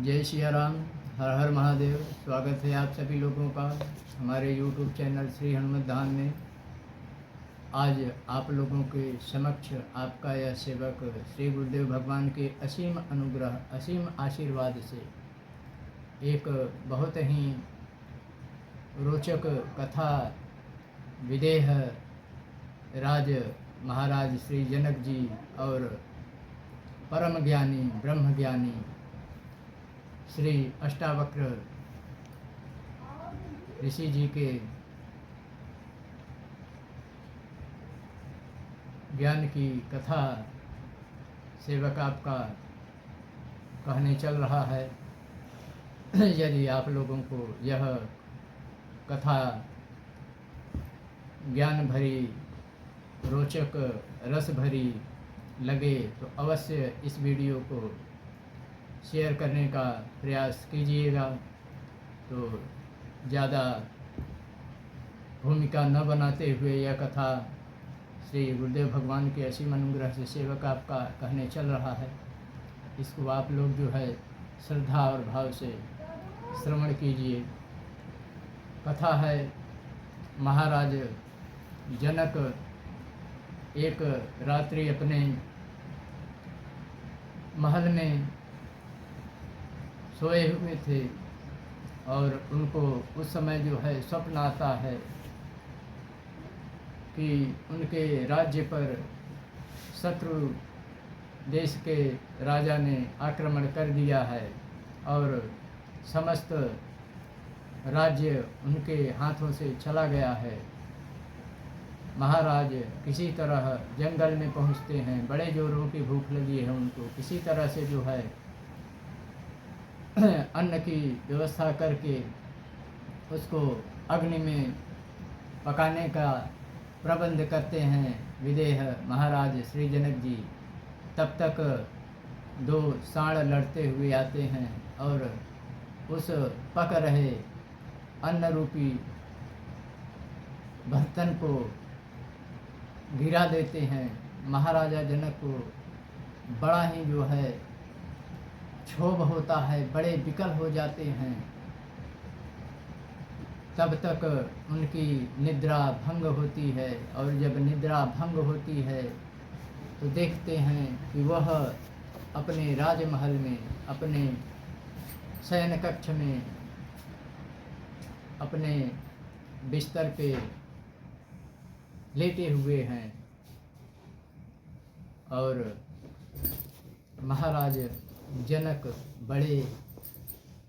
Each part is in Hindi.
जय सिया राम, हर हर महादेव। स्वागत है आप सभी लोगों का हमारे YouTube चैनल श्री हनुमत धाम में। आज आप लोगों के समक्ष आपका यह सेवक श्री गुरुदेव भगवान के असीम अनुग्रह, असीम आशीर्वाद से एक बहुत ही रोचक कथा विदेह राज महाराज श्री जनक जी और परम ज्ञानी ब्रह्म ज्ञानी श्री अष्टावक्र ऋषि जी के ज्ञान की कथा सेवक आपका कहने चल रहा है। यदि आप लोगों को यह कथा ज्ञान भरी, रोचक, रस भरी लगे तो अवश्य इस वीडियो को शेयर करने का प्रयास कीजिएगा। तो ज़्यादा भूमिका न बनाते हुए यह कथा श्री गुरुदेव भगवान के असीम अनुग्रह से सेवक आपका कहने चल रहा है। इसको आप लोग जो है श्रद्धा और भाव से श्रवण कीजिए। कथा है महाराज जनक एक रात्रि अपने महल में सोए हुए थे और उनको उस समय जो है स्वप्न आता है कि उनके राज्य पर शत्रु देश के राजा ने आक्रमण कर दिया है और समस्त राज्य उनके हाथों से चला गया है। महाराज किसी तरह जंगल में पहुंचते हैं, बड़े जोरों की भूख लगी है उनको। किसी तरह से जो है अन्न की व्यवस्था करके उसको अग्नि में पकाने का प्रबंध करते हैं विदेह महाराज श्री जनक जी। तब तक दो सांड लड़ते हुए आते हैं और उस पक रहे अन्न रूपी बर्तन को गिरा देते हैं। महाराजा जनक को बड़ा ही जो है क्षोभ होता है, बड़े विकल हो जाते हैं। तब तक उनकी निद्रा भंग होती है और जब निद्रा भंग होती है तो देखते हैं कि वह अपने राजमहल में, अपने शयन कक्ष में, अपने बिस्तर पे लेटे हुए हैं और महाराज जनक बड़े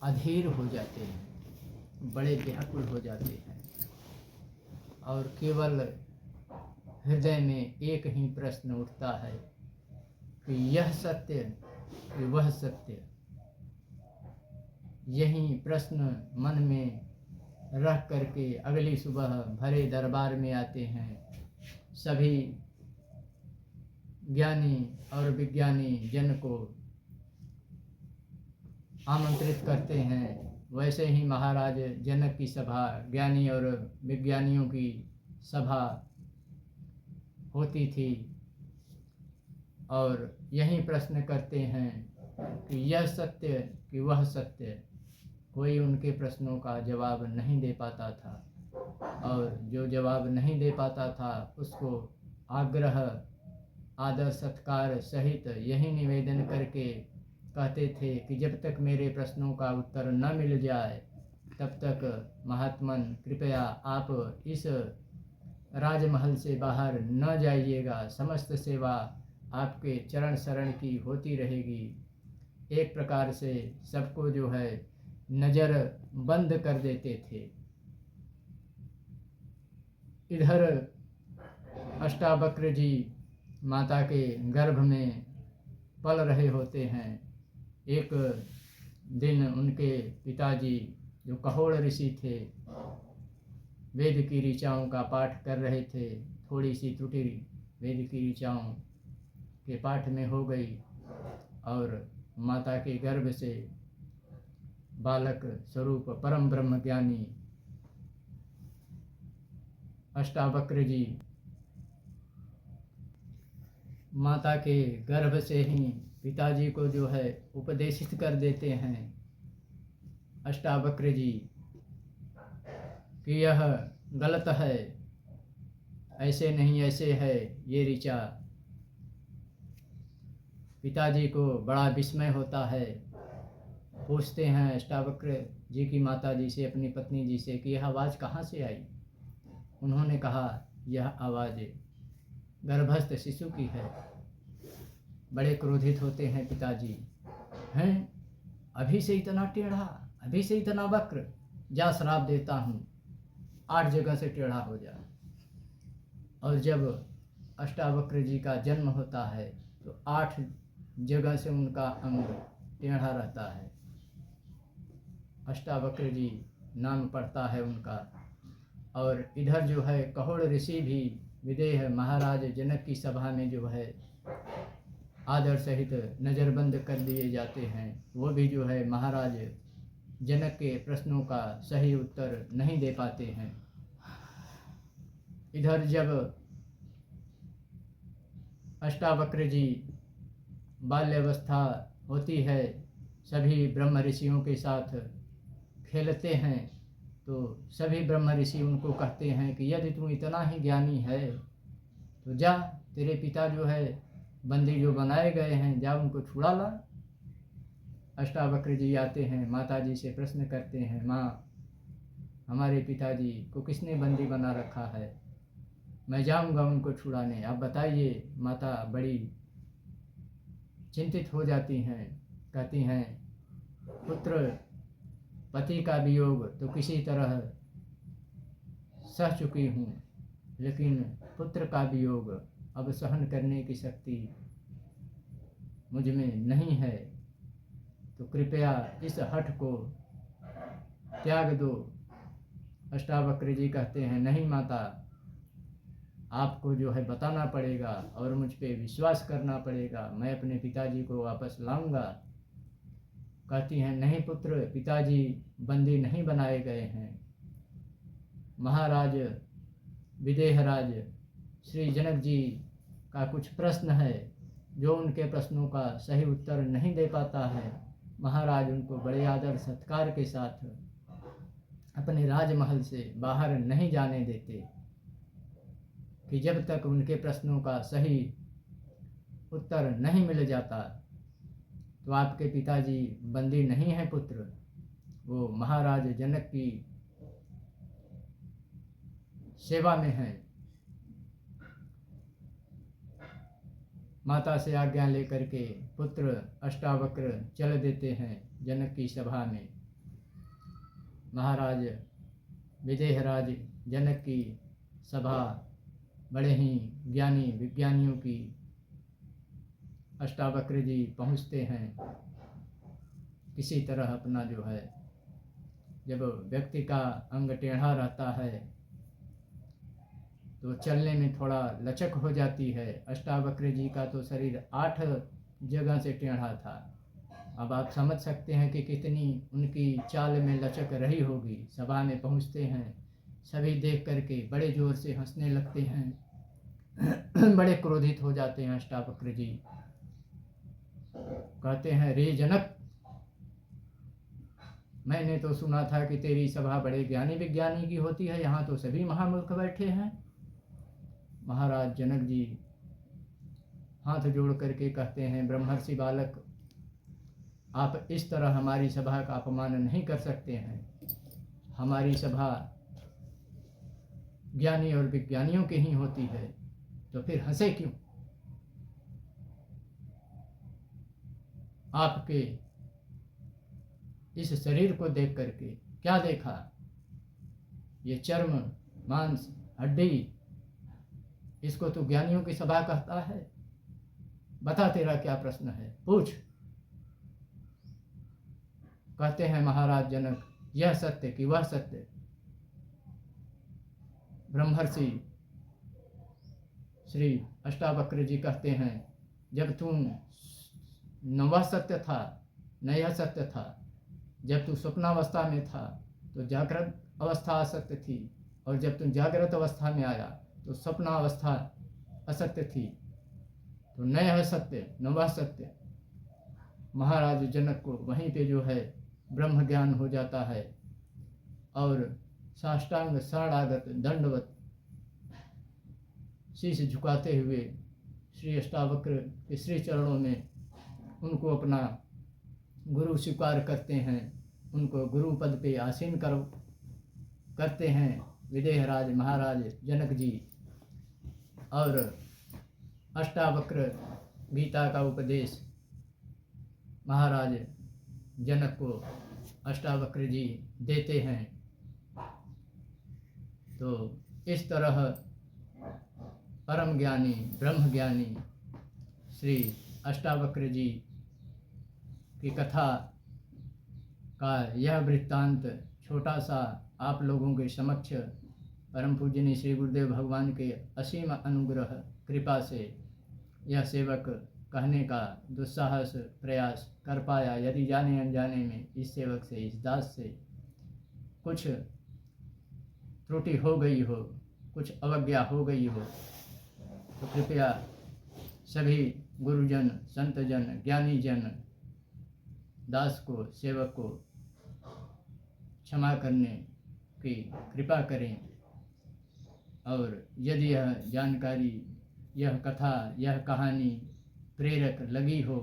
अधीर हो जाते हैं, बड़े व्याकुल हो जाते हैं और केवल हृदय में एक ही प्रश्न उठता है कि यह सत्य कि वह सत्य। यही प्रश्न मन में रख करके अगली सुबह भरे दरबार में आते हैं। सभी ज्ञानी और विज्ञानी जन को आमंत्रित करते हैं। वैसे ही महाराज जनक की सभा, ज्ञानी और विज्ञानियों की सभा होती थी और यही प्रश्न करते हैं कि यह सत्य कि वह सत्य। कोई उनके प्रश्नों का जवाब नहीं दे पाता था और जो जवाब नहीं दे पाता था उसको आग्रह, आदर, सत्कार सहित यही निवेदन करके कहते थे कि जब तक मेरे प्रश्नों का उत्तर न मिल जाए तब तक महात्मन कृपया आप इस राजमहल से बाहर न जाइएगा। समस्त सेवा आपके चरण शरण की होती रहेगी। एक प्रकार से सबको जो है नज़र बंद कर देते थे। इधर अष्टावक्र जी माता के गर्भ में पल रहे होते हैं। एक दिन उनके पिताजी जो कहोड़ ऋषि थे, वेद की ऋचाओं का पाठ कर रहे थे। थोड़ी सी त्रुटि वेद की ऋचाओं के पाठ में हो गई और माता के गर्भ से बालक स्वरूप परम ब्रह्म ज्ञानी अष्टावक्र जी माता के गर्भ से ही पिताजी को जो है उपदेशित कर देते हैं अष्टावक्र जी कि यह गलत है, ऐसे नहीं ऐसे है ये ऋचा। पिताजी को बड़ा विस्मय होता है। पूछते हैं अष्टावक्र जी की माता जी से, अपनी पत्नी जी से, कि यह आवाज़ कहाँ से आई। उन्होंने कहा यह आवाज़ गर्भस्थ शिशु की है। बड़े क्रोधित होते हैं पिताजी। हैं, अभी से इतना टेढ़ा, अभी से इतना वक्र, जा श्राप देता हूँ, 8 जगह से टेढ़ा हो जा। और जब अष्टावक्र जी का जन्म होता है तो 8 जगह से उनका अंग टेढ़ा रहता है। अष्टावक्र जी नाम पड़ता है उनका। और इधर जो है कहोड़ ऋषि भी विदेह महाराज जनक की सभा में जो है आदर सहित नज़रबंद कर दिए जाते हैं। वो भी जो है महाराज जनक के प्रश्नों का सही उत्तर नहीं दे पाते हैं। इधर जब अष्टावक्र जी बाल्यावस्था होती है, सभी ब्रह्म ऋषियों के साथ खेलते हैं, तो सभी ब्रह्म ऋषि उनको कहते हैं कि यदि तू इतना ही ज्ञानी है तो जा, तेरे पिता जो है बंदी जो बनाए गए हैं, जा उनको छुड़ा ला। अष्टावक्र जी आते हैं, माता जी से प्रश्न करते हैं, माँ हमारे पिताजी को किसने बंदी बना रखा है, मैं जाऊंगा उनको छुड़ाने, आप बताइए। माता बड़ी चिंतित हो जाती हैं, कहती हैं पुत्र पति का वियोग तो किसी तरह सह चुकी हूँ, लेकिन पुत्र का वियोग अब सहन करने की शक्ति मुझ में नहीं है, तो कृपया इस हठ को त्याग दो। अष्टावक्र जी कहते हैं, नहीं माता, आपको जो है बताना पड़ेगा और मुझ पे विश्वास करना पड़ेगा, मैं अपने पिताजी को वापस लाऊंगा। कहती हैं, नहीं पुत्र, पिताजी बंदी नहीं बनाए गए हैं। महाराज विदेहराज श्री जनक जी का कुछ प्रश्न है, जो उनके प्रश्नों का सही उत्तर नहीं दे पाता है। महाराज उनको बड़े आदर सत्कार के साथ अपने राजमहल से बाहर नहीं जाने देते कि जब तक उनके प्रश्नों का सही उत्तर नहीं मिल जाता। तो आपके पिताजी बंदी नहीं हैं पुत्र, वो महाराज जनक की सेवा में हैं। माता से आज्ञा लेकर के पुत्र अष्टावक्र चल देते हैं जनक की सभा में। महाराज विदेहराज जनक की सभा बड़े ही ज्ञानी विज्ञानियों की। अष्टावक्र जी पहुँचते हैं, किसी तरह अपना जो है, जब व्यक्ति का अंग टेढ़ा रहता है तो चलने में थोड़ा लचक हो जाती है। अष्टावक्र जी का तो शरीर 8 जगह से टेढ़ा था। अब आप समझ सकते हैं कि कितनी उनकी चाल में लचक रही होगी। सभा में पहुंचते हैं, सभी देख करके बड़े जोर से हंसने लगते हैं। बड़े क्रोधित हो जाते हैं अष्टावक्र जी। कहते हैं, रे जनक, मैंने तो सुना था कि तेरी सभा बड़े ज्ञानी विज्ञानी की होती है, यहाँ तो सभी महामूर्ख बैठे हैं। महाराज जनक जी हाथ जोड़ करके कहते हैं, ब्रह्मर्षि बालक, आप इस तरह हमारी सभा का अपमान नहीं कर सकते हैं। हमारी सभा ज्ञानी और विज्ञानियों की ही होती है, तो फिर हंसे क्यों? आपके इस शरीर को देख करके क्या देखा? ये चर्म, मांस, हड्डी, इसको तो ज्ञानियों की सभा कहता है। बता तेरा क्या प्रश्न है, पूछ। कहते हैं महाराज जनक, यह सत्य कि वह सत्य? ब्रह्मर्षि श्री अष्टावक्र जी कहते हैं, जब तुम न वह सत्य था न यह सत्य था। जब तू स्वप्नावस्था में था तो जागृत अवस्था असत्य थी, और जब तुम जागृत अवस्था में आया तो स्वप्नावस्था असत्य थी। तो न यह सत्य न वह सत्य। महाराज जनक को वहीं पे जो है ब्रह्म ज्ञान हो जाता है और साष्टांग शरणागत दंडवत शीश झुकाते हुए श्री अष्टावक्र के श्री चरणों में उनको अपना गुरु स्वीकार करते हैं, उनको गुरु पद पे आसीन करते हैं विदेहराज महाराज जनक जी। और अष्टावक्र गीता का उपदेश महाराज जनक को अष्टावक्र जी देते हैं। तो इस तरह परम ज्ञानी ब्रह्म ज्ञानी श्री अष्टावक्र जी की कथा का यह वृत्तांत छोटा सा आप लोगों के समक्ष परम पूजनीय श्री गुरुदेव भगवान के असीम अनुग्रह कृपा से यह सेवक कहने का दुस्साहस प्रयास कर पाया। यदि जाने अनजाने में इस सेवक से, इस दास से कुछ त्रुटि हो गई हो, कुछ अवज्ञा हो गई हो, तो कृपया सभी गुरुजन, संतजन, ज्ञानीजन दास को, सेवक को क्षमा करने की कृपा करें। और यदि यह जानकारी, यह कथा, यह कहानी प्रेरक लगी हो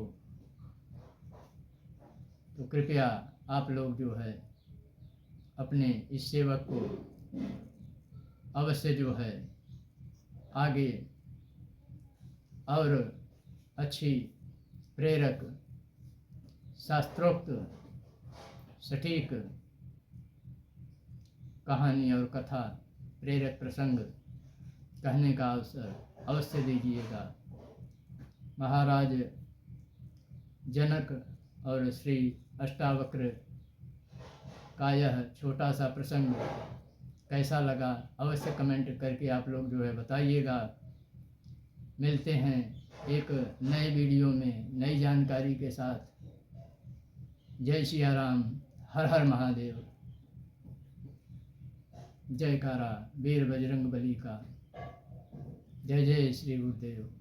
तो कृपया आप लोग जो है अपने इस सेवक को अवश्य जो है आगे और अच्छी प्रेरक शास्त्रोक्त सटीक कहानी और कथा, प्रेरक प्रसंग कहने का अवसर अवश्य दीजिएगा। महाराज जनक और श्री अष्टावक्र का यह छोटा सा प्रसंग कैसा लगा अवश्य कमेंट करके आप लोग जो है बताइएगा। मिलते हैं एक नए वीडियो में नई जानकारी के साथ। जय सिया राम, हर हर महादेव, जयकारा वीर बजरंग बली का। जय जय श्री गुरुदेव।